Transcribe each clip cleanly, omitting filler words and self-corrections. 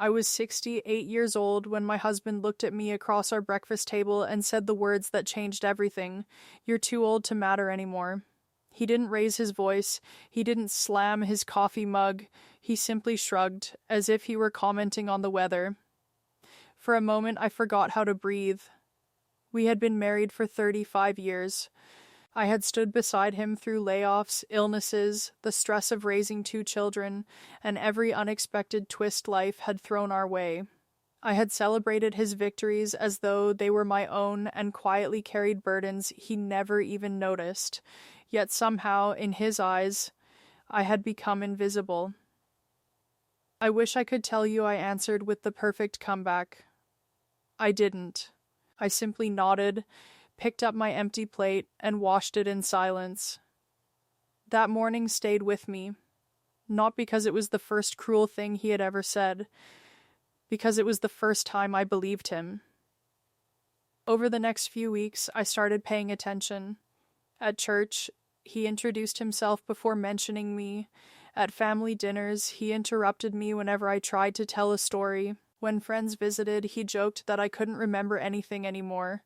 I was 68 years old when my husband looked at me across our breakfast table and said the words that changed everything. "You're too old to matter anymore." He didn't raise his voice. He didn't slam his coffee mug. He simply shrugged, as if he were commenting on the weather. For a moment, I forgot how to breathe. We had been married for 35 years. I had stood beside him through layoffs, illnesses, the stress of raising two children, and every unexpected twist life had thrown our way. I had celebrated his victories as though they were my own and quietly carried burdens he never even noticed. Yet somehow, in his eyes, I had become invisible. "I wish I could tell you," I answered with the perfect comeback. I didn't. I simply nodded, picked up my empty plate, and washed it in silence. That morning stayed with me, not because it was the first cruel thing he had ever said, because it was the first time I believed him. Over the next few weeks, I started paying attention. At church, he introduced himself before mentioning me. At family dinners, he interrupted me whenever I tried to tell a story. When friends visited, he joked that I couldn't remember anything anymore.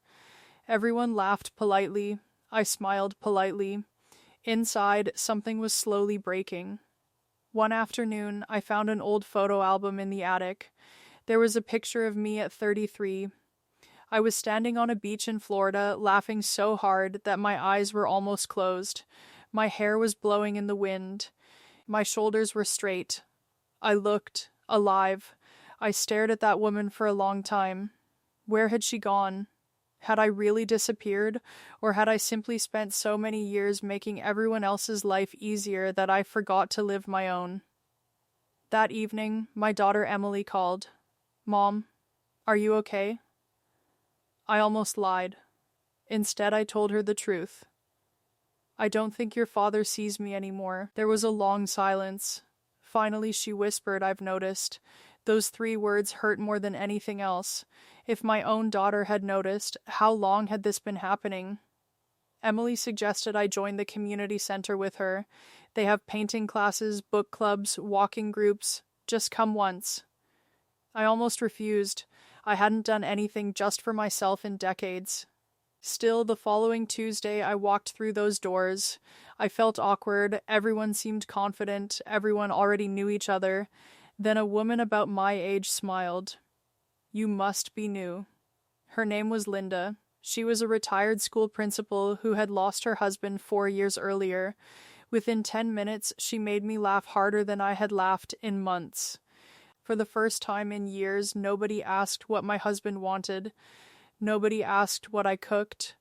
Everyone laughed politely. I smiled politely. Inside, something was slowly breaking. One afternoon, I found an old photo album in the attic. There was a picture of me at 33. I was standing on a beach in Florida, laughing so hard that my eyes were almost closed. My hair was blowing in the wind. My shoulders were straight. I looked alive. I stared at that woman for a long time. Where had she gone? Had I really disappeared, or had I simply spent so many years making everyone else's life easier that I forgot to live my own? That evening, my daughter Emily called. "Mom, are you okay?" I almost lied. Instead, I told her the truth. "I don't think your father sees me anymore." There was a long silence. Finally, she whispered, "I've noticed." Those 3 words hurt more than anything else. If my own daughter had noticed, how long had this been happening? Emily suggested I join the community center with her. They have painting classes, book clubs, walking groups. Just come once. I almost refused. I hadn't done anything just for myself in decades. Still, the following Tuesday, I walked through those doors. I felt awkward. Everyone seemed confident. Everyone already knew each other. Then a woman about my age smiled. "You must be new." Her name was Linda. She was a retired school principal who had lost her husband 4 years earlier. Within 10 minutes, she made me laugh harder than I had laughed in months. For the first time in years, nobody asked what my husband wanted. Nobody asked what I cooked.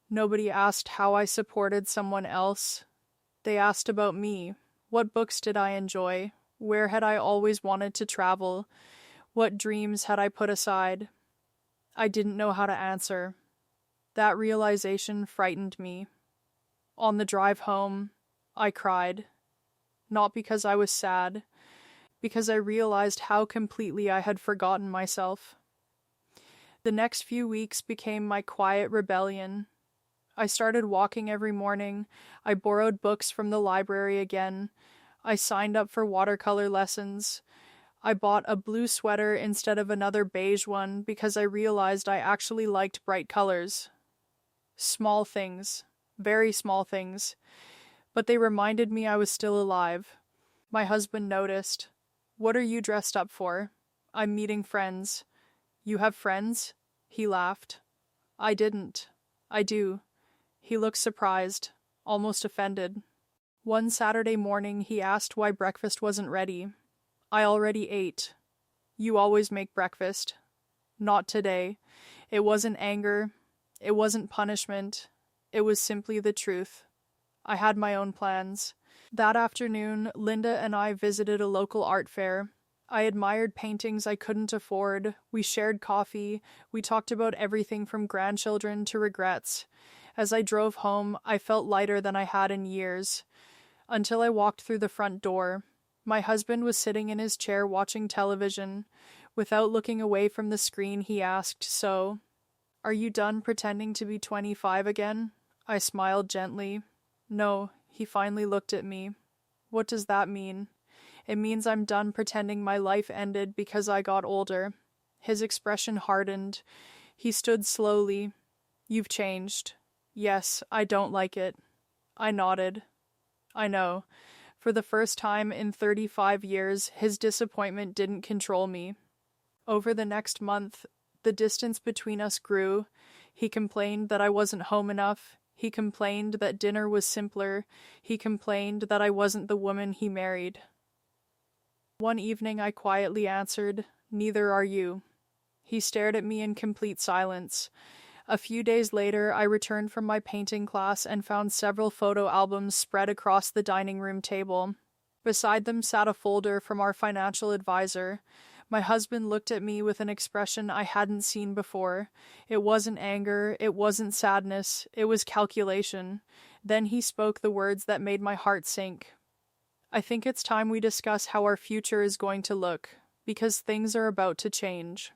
Nobody asked how I supported someone else. They asked about me. What books did I enjoy? Where had I always wanted to travel? What dreams had I put aside? I didn't know how to answer. That realization frightened me. On the drive home, I cried. Not because I was sad, because I realized how completely I had forgotten myself. The next few weeks became my quiet rebellion. I started walking every morning. I borrowed books from the library again. I signed up for watercolor lessons. I bought a blue sweater instead of another beige one because I realized I actually liked bright colors. Small things, very small things, but they reminded me I was still alive. My husband noticed. "What are you dressed up for?" "I'm meeting friends." "You have friends?" He laughed. "I didn't. I do." He looked surprised, almost offended. One Saturday morning, he asked why breakfast wasn't ready. "I already ate." "You always make breakfast." "Not today." It wasn't anger. It wasn't punishment. It was simply the truth. I had my own plans. That afternoon, Linda and I visited a local art fair. I admired paintings I couldn't afford. We shared coffee. We talked about everything from grandchildren to regrets. As I drove home, I felt lighter than I had in years. Until I walked through the front door. My husband was sitting in his chair watching television. Without looking away from the screen, he asked, "So, are you done pretending to be 25 again?" I smiled gently. "No." He finally looked at me. "What does that mean?" It means I'm done pretending my life ended because I got older. His expression hardened. He stood slowly. You've changed. Yes, I don't like it. I nodded. I know. For the first time in 35 years, his disappointment didn't control me. Over the next month, the distance between us grew. He complained that I wasn't home enough. He complained that dinner was simpler. He complained that I wasn't the woman he married. One evening I quietly answered, "Neither are you." He stared at me in complete silence. A few days later, I returned from my painting class and found several photo albums spread across the dining room table. Beside them sat a folder from our financial advisor. My husband looked at me with an expression I hadn't seen before. It wasn't anger, it wasn't sadness, it was calculation. Then he spoke the words that made my heart sink. "I think it's time we discuss how our future is going to look, because things are about to change."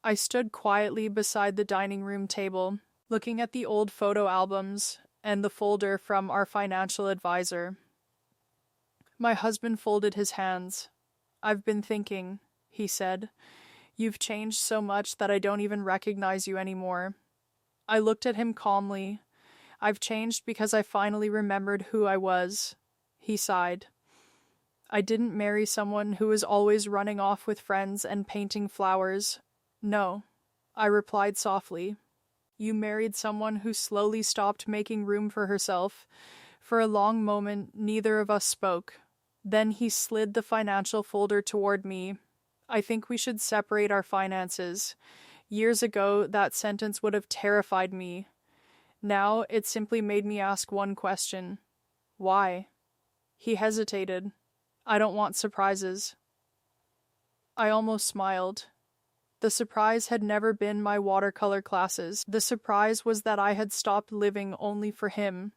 I stood quietly beside the dining room table, looking at the old photo albums and the folder from our financial advisor. My husband folded his hands. "I've been thinking," he said. "You've changed so much that I don't even recognize you anymore." I looked at him calmly. "I've changed because I finally remembered who I was." He sighed. "I didn't marry someone who was always running off with friends and painting flowers. No," I replied softly. "You married someone who slowly stopped making room for herself." For a long moment, neither of us spoke. Then he slid the financial folder toward me. "I think we should separate our finances." Years ago, that sentence would have terrified me. Now, it simply made me ask one question. Why? He hesitated. "I don't want surprises." I almost smiled. The surprise had never been my watercolor classes. The surprise was that I had stopped living only for him.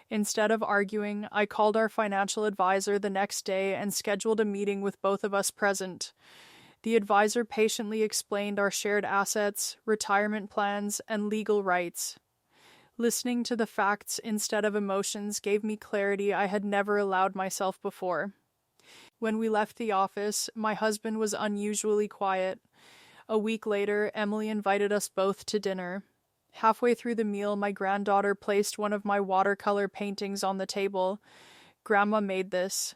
Instead of arguing, I called our financial advisor the next day and scheduled a meeting with both of us present. The advisor patiently explained our shared assets, retirement plans, and legal rights. Listening to the facts instead of emotions gave me clarity I had never allowed myself before. When we left the office, my husband was unusually quiet. A week later, Emily invited us both to dinner. Halfway through the meal, my granddaughter placed one of my watercolor paintings on the table. "Grandma made this."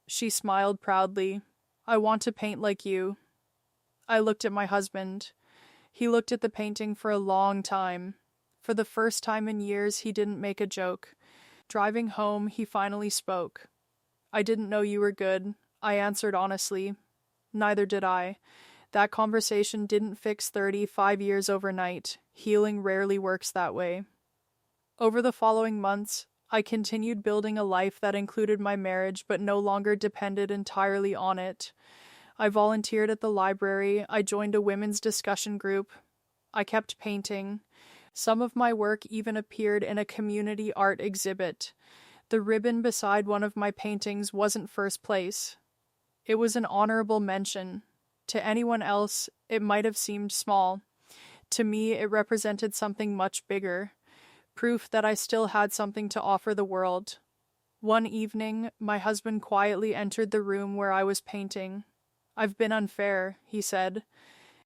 She smiled proudly. "I want to paint like you." I looked at my husband. He looked at the painting for a long time. For the first time in years, he didn't make a joke. Driving home, he finally spoke. "I didn't know you were good," I answered honestly. "Neither did I." That conversation didn't fix 35 years overnight. Healing rarely works that way. Over the following months, I continued building a life that included my marriage but no longer depended entirely on it. I volunteered at the library. I joined a women's discussion group. I kept painting. Some of my work even appeared in a community art exhibit. The ribbon beside one of my paintings wasn't first place. It was an honorable mention. To anyone else, it might have seemed small. To me, it represented something much bigger. Proof that I still had something to offer the world. One evening, my husband quietly entered the room where I was painting. "I've been unfair," he said.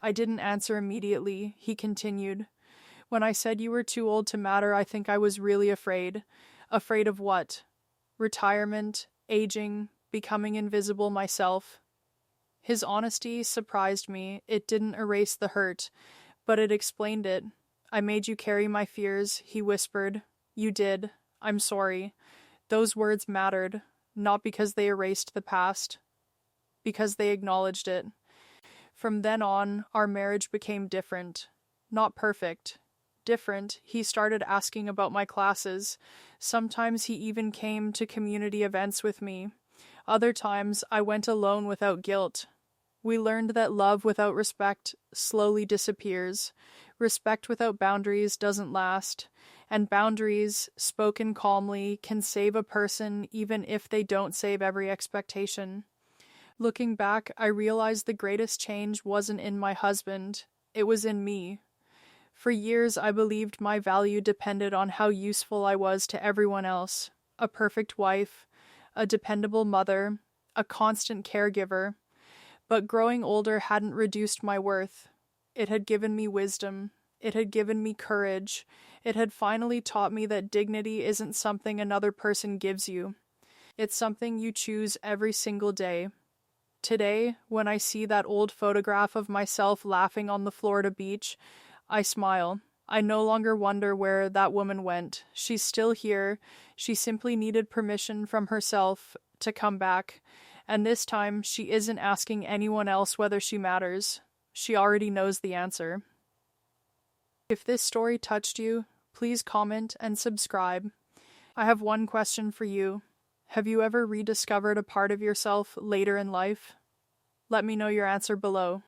I didn't answer immediately. He continued. "When I said you were too old to matter, I think I was really afraid." Afraid of what? Retirement, aging, becoming invisible myself. His honesty surprised me. It didn't erase the hurt, but it explained it. "I made you carry my fears," he whispered. "You did. I'm sorry." Those words mattered, not because they erased the past, because they acknowledged it. From then on, our marriage became different. Not perfect. Different. He started asking about my classes. Sometimes he even came to community events with me. Other times, I went alone without guilt. We learned that love without respect slowly disappears. Respect without boundaries doesn't last. And boundaries, spoken calmly, can save a person even if they don't save every expectation. Looking back, I realized the greatest change wasn't in my husband. It was in me. For years, I believed my value depended on how useful I was to everyone else. A perfect wife, a dependable mother, a constant caregiver. But growing older hadn't reduced my worth. It had given me wisdom. It had given me courage. It had finally taught me that dignity isn't something another person gives you. It's something you choose every single day. Today, when I see that old photograph of myself laughing on the Florida beach, I smile. I no longer wonder where that woman went. She's still here. She simply needed permission from herself to come back. And this time, she isn't asking anyone else whether she matters. She already knows the answer. If this story touched you, please comment and subscribe. I have one question for you. Have you ever rediscovered a part of yourself later in life? Let me know your answer below.